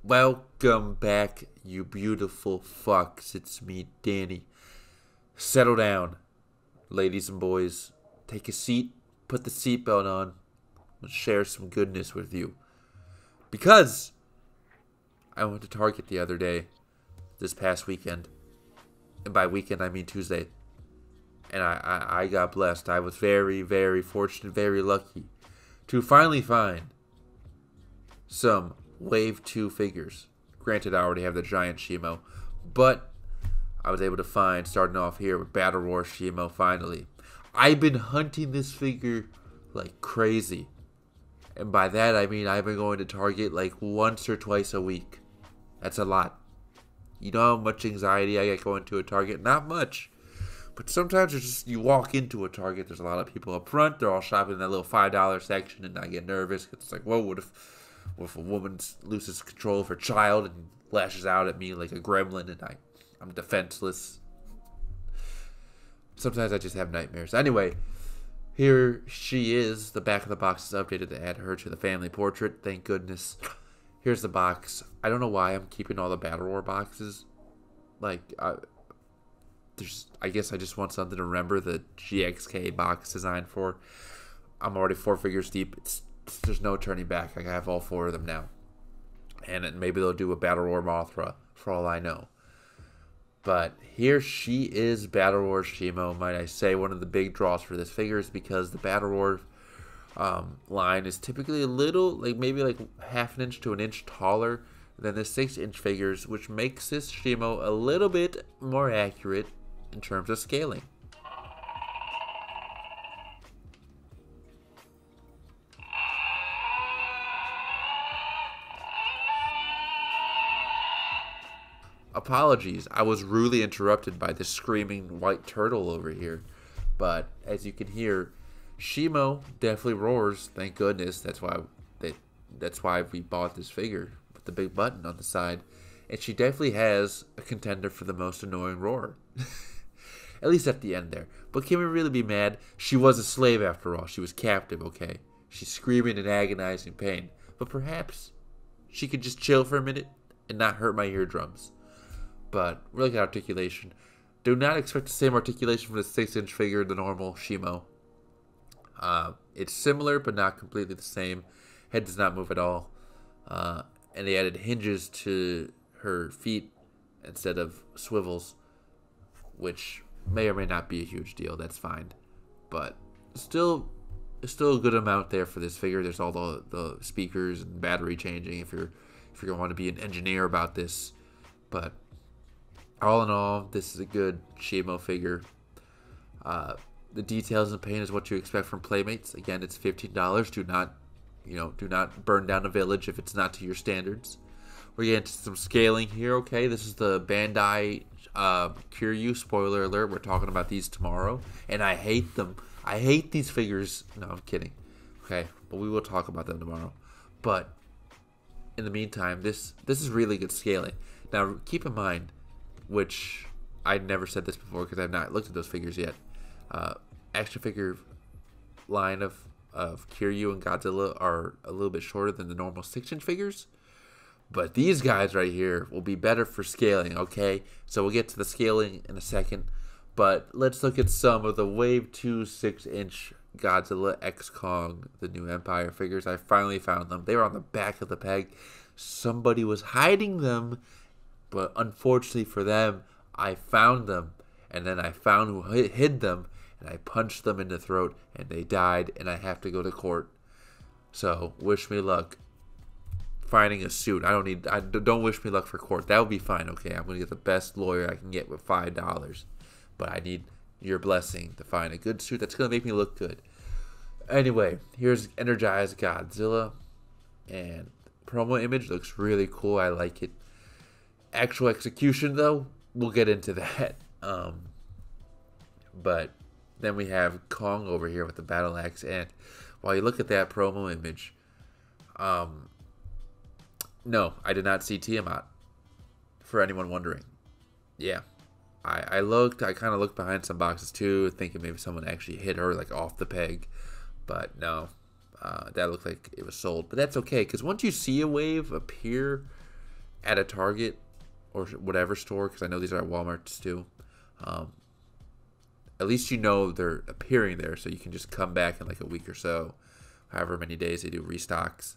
Welcome back, you beautiful fucks. It's me, Danny. Settle down, ladies and boys. Take a seat, put the seatbelt on, and share some goodness with you. Because I went to Target the other day, this past weekend. And by weekend, I mean Tuesday. And I got blessed. I was very, very fortunate, very lucky to finally find some Wave 2 figures. Granted, I already have the giant Shimo, but I was able to find, starting off here with Battle Roar Shimo finally. I've been hunting this figure like crazy. And by that, I mean I've been going to Target like once or twice a week. That's a lot. You know how much anxiety I get going to a Target? Not much. But sometimes it's just, you walk into a Target, there's a lot of people up front, they're all shopping in that little $5 section, and I get nervous. It's like, whoa, what if a woman loses control of her child and lashes out at me like a gremlin, and I'm defenseless. Sometimes I just have nightmares. Anyway, here she is. The back of the box is updated to add her to the family portrait. Thank goodness. Here's the box. I don't know why I'm keeping all the Battle Roar boxes. I guess I just want something to remember the GXK box design for. I'm already 4 figures deep. There's no turning back. I have all 4 of them now. And maybe they'll do a Battle Roar Mothra, for all I know. But here she is, Battle Roar Shimo. Might I say, one of the big draws for this figure is because the Battle Roar line is typically a little, maybe half an inch to an inch taller than the 6-inch figures, which makes this Shimo a little bit more accurate in terms of scaling. Apologies, I was rudely interrupted by this screaming white turtle over here. But as you can hear, Shimo definitely roars. Thank goodness. That's why we bought this figure with the big button on the side. And she definitely has a contender for the most annoying roar. At least at the end there. But can we really be mad? She was a slave after all. She was captive, okay? She's screaming in agonizing pain. But perhaps she could just chill for a minute and not hurt my eardrums. But really good articulation. Do not expect the same articulation from the 6-inch figure, the normal Shimo. It's similar, but not completely the same. Head does not move at all. And they added hinges to her feet instead of swivels, which may or may not be a huge deal. That's fine. But still a good amount there for this figure. There's all the speakers and battery changing if you're going to want to be an engineer about this. But all in all, this is a good Shimo figure. The details and paint is what you expect from Playmates. Again, it's $15. Do not burn down a village if it's not to your standards. We're getting into some scaling here. Okay, this is the Bandai Kiryu. Spoiler alert. We're talking about these tomorrow, and I hate them. I hate these figures. No, I'm kidding. Okay, but we will talk about them tomorrow. But in the meantime, this is really good scaling. Now, keep in mind, which I never said this before because I've not looked at those figures yet. Action figure line of Kiryu and Godzilla are a little bit shorter than the normal 6-inch figures. But these guys right here will be better for scaling, okay? So we'll get to the scaling in a second. But let's look at some of the Wave 2 6-inch Godzilla X Kong, the new Empire figures. I finally found them. They were on the back of the peg. Somebody was hiding them. But unfortunately for them, I found them. And then I found who hid them. And I punched them in the throat. And they died. And I have to go to court. So, wish me luck finding a suit. Don't wish me luck for court. That would be fine, okay? I'm going to get the best lawyer I can get with $5. But I need your blessing to find a good suit that's going to make me look good. Anyway, here's Energized Godzilla. And promo image looks really cool. I like it. Actual execution, though, we'll get into that. But then we have Kong over here with the battle axe. And while you look at that promo image, no, I did not see Tiamat, for anyone wondering. Yeah, I kind of looked behind some boxes too, thinking maybe someone actually hit her off the peg. But no, that looked like it was sold. But that's okay, because once you see a wave appear at a Target or whatever store, because I know these are at Walmart's too, at least you know they're appearing there, so you can just come back in like a week or so, however many days they do restocks.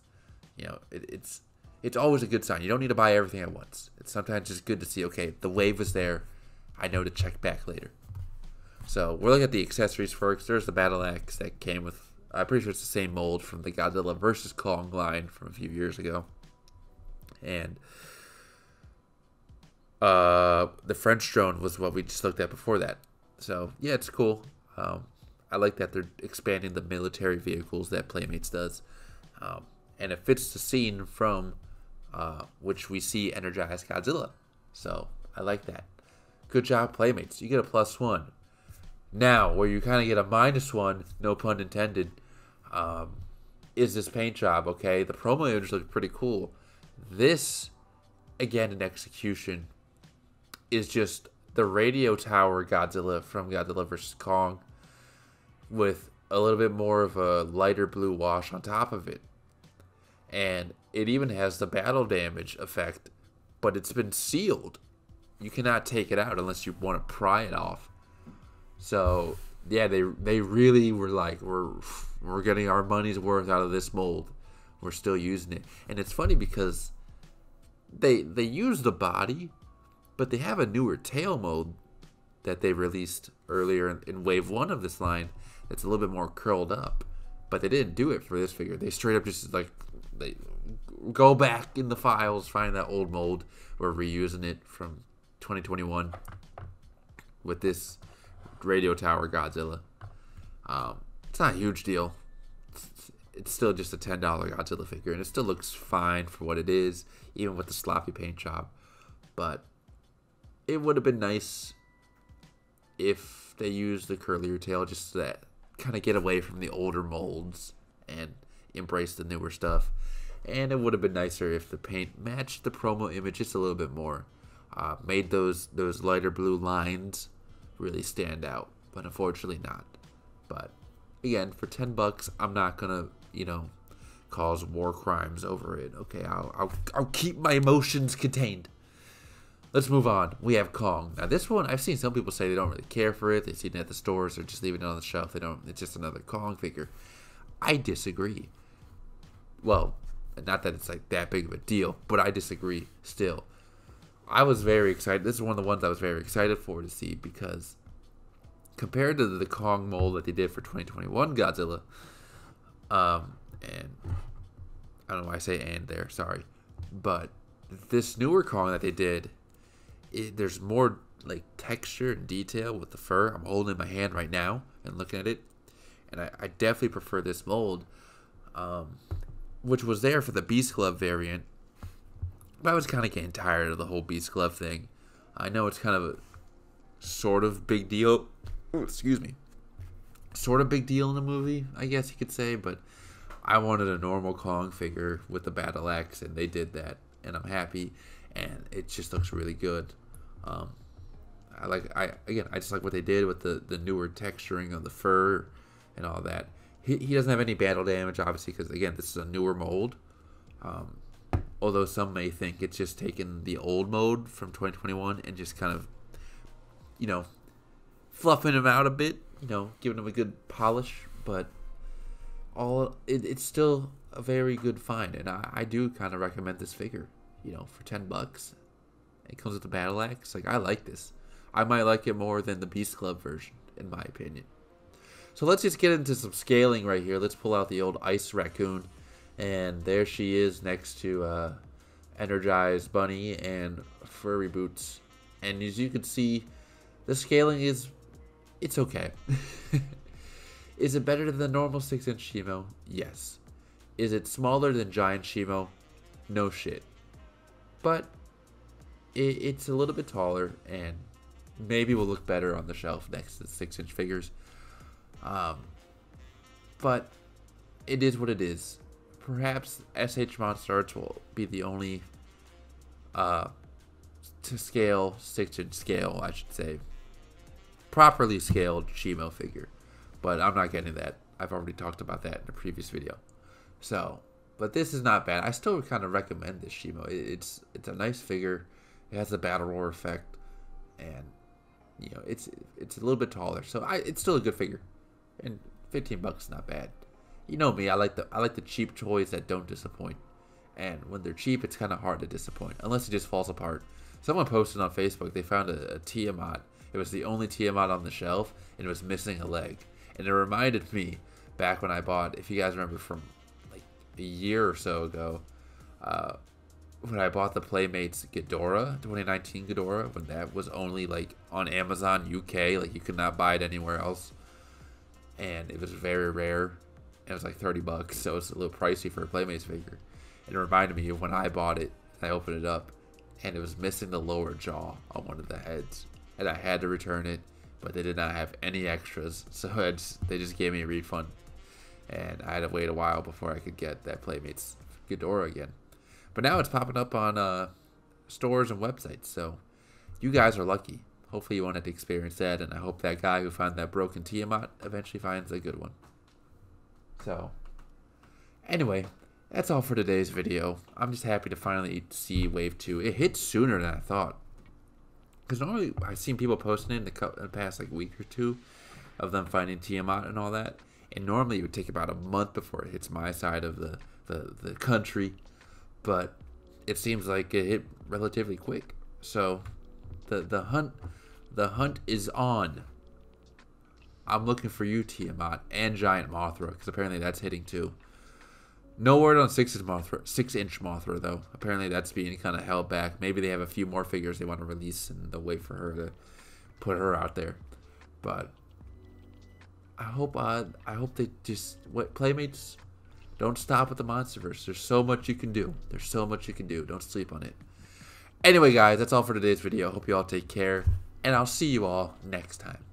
You know, it's always a good sign. You don't need to buy everything at once. It's sometimes just good to see, okay, the wave was there. I know to check back later. So we're looking at the accessories first. There's the battle axe that came with, I'm pretty sure it's the same mold from the Godzilla vs. Kong line from a few years ago. And the French drone was what we just looked at before that. So yeah, it's cool. I like that they're expanding the military vehicles that Playmates does. And it fits the scene from which we see Energized Godzilla. So I like that. Good job, Playmates. You get a +1. Now, where you kind of get a -1, no pun intended, is this paint job, okay? The promo image looked pretty cool. This, again, in execution, is just the radio tower Godzilla from Godzilla vs. Kong with a little bit more of a lighter blue wash on top of it. And it even has the battle damage effect, but it's been sealed. You cannot take it out unless you want to pry it off. So yeah, they really were like, we're getting our money's worth out of this mold. We're still using it. And it's funny because they use the body, but they have a newer tail mode that they released earlier in wave 1 of this line that's a little bit more curled up. But they didn't do it for this figure. They straight up just like, they go back in the files, find that old mold. We're reusing it from 2021 with this radio tower Godzilla. It's not a huge deal. It's still just a $10 Godzilla figure, and it still looks fine for what it is, even with the sloppy paint job. But it would have been nice if they used the curlier tail just to kind of get away from the older molds and embrace the newer stuff. And it would have been nicer if the paint matched the promo image just a little bit more. Made those lighter blue lines really stand out, but unfortunately not. But again, for $10, I'm not gonna, cause war crimes over it. Okay, I'll keep my emotions contained. Let's move on. We have Kong. Now this one, I've seen some people say they don't really care for it. They've seen it at the stores or just leaving it on the shelf. It's just another Kong figure. I disagree. Well, not that it's like that big of a deal, but I disagree still. I was very excited. This is one of the ones I was very excited for to see, because compared to the Kong mold that they did for 2021 Godzilla, and I don't know why I say "and" there, sorry, but this newer Kong that they did, there's more like texture and detail with the fur. I'm holding it in my hand right now and looking at it, and I definitely prefer this mold, which was there for the Beast Glove variant. But I was kind of getting tired of the whole Beast Glove thing. I know it's kind of a sort of big deal. Oh, excuse me. Sort of big deal in the movie, I guess you could say. But I wanted a normal Kong figure with the battle axe, and they did that. And I'm happy. And it just looks really good. I just like what they did with the newer texturing of the fur and all that. He doesn't have any battle damage, obviously, because, again, this is a newer mold. Although some may think it's just taken the old mode from 2021 and just kind of, fluffing him out a bit, giving him a good polish. But it's still a very good find, and I do kind of recommend this figure, for $10. It comes with the battle axe. Like, I like this. I might like it more than the Beast Club version, in my opinion. So let's just get into some scaling right here. Let's pull out the old Ice Raccoon. And there she is next to Energized Bunny and Furry Boots. And as you can see, the scaling it's okay. Is it better than the normal 6-inch Shimo? Yes. Is it smaller than Giant Shimo? No shit. But it's a little bit taller, and maybe will look better on the shelf next to the 6-inch figures. But it is what it is. Perhaps SH Monster Arts will be the only to scale, 6-inch scale, I should say, properly scaled Shimo figure. But I'm not getting that. I've already talked about that in a previous video. So But this is not bad. I still kind of recommend this Shimo. It's a nice figure. It has the battle roar effect, and you know it's a little bit taller, so it's still a good figure. And $15 is not bad. You know me. I like the cheap toys that don't disappoint. And when they're cheap, it's kind of hard to disappoint unless it just falls apart. Someone posted on Facebook they found a Tiamat. It was the only Tiamat on the shelf, and it was missing a leg. And it reminded me back when I bought, if you guys remember from like a year or so ago, when I bought the Playmates Ghidorah, 2019 Ghidorah, when that was only like on Amazon UK, like you could not buy it anywhere else. And it was very rare. It was like $30, so it's a little pricey for a Playmates figure. And it reminded me of when I bought it. I opened it up, and it was missing the lower jaw on one of the heads. And I had to return it, but they did not have any extras, so they just gave me a refund. And I had to wait a while before I could get that Playmates Ghidorah again. But now it's popping up on stores and websites, so you guys are lucky. Hopefully you wanted to experience that, and I hope that guy who found that broken Tiamat eventually finds a good one. So, anyway, that's all for today's video. I'm just happy to finally see Wave 2. It hit sooner than I thought. Because normally I've seen people posting it in the past like week or two of them finding Tiamat and all that. And normally it would take about a month before it hits my side of the country. But it seems like it hit relatively quick. So the hunt is on. I'm looking for you, Tiamat, and Giant Mothra, because apparently that's hitting too. No word on 6-inch Mothra, though. Apparently that's being kind of held back. Maybe they have a few more figures they want to release, and they'll wait for her to put her out there. But I hope they just Playmates don't stop at the Monsterverse. There's so much you can do. There's so much you can do. Don't sleep on it. Anyway, guys, that's all for today's video. Hope you all take care, and I'll see you all next time.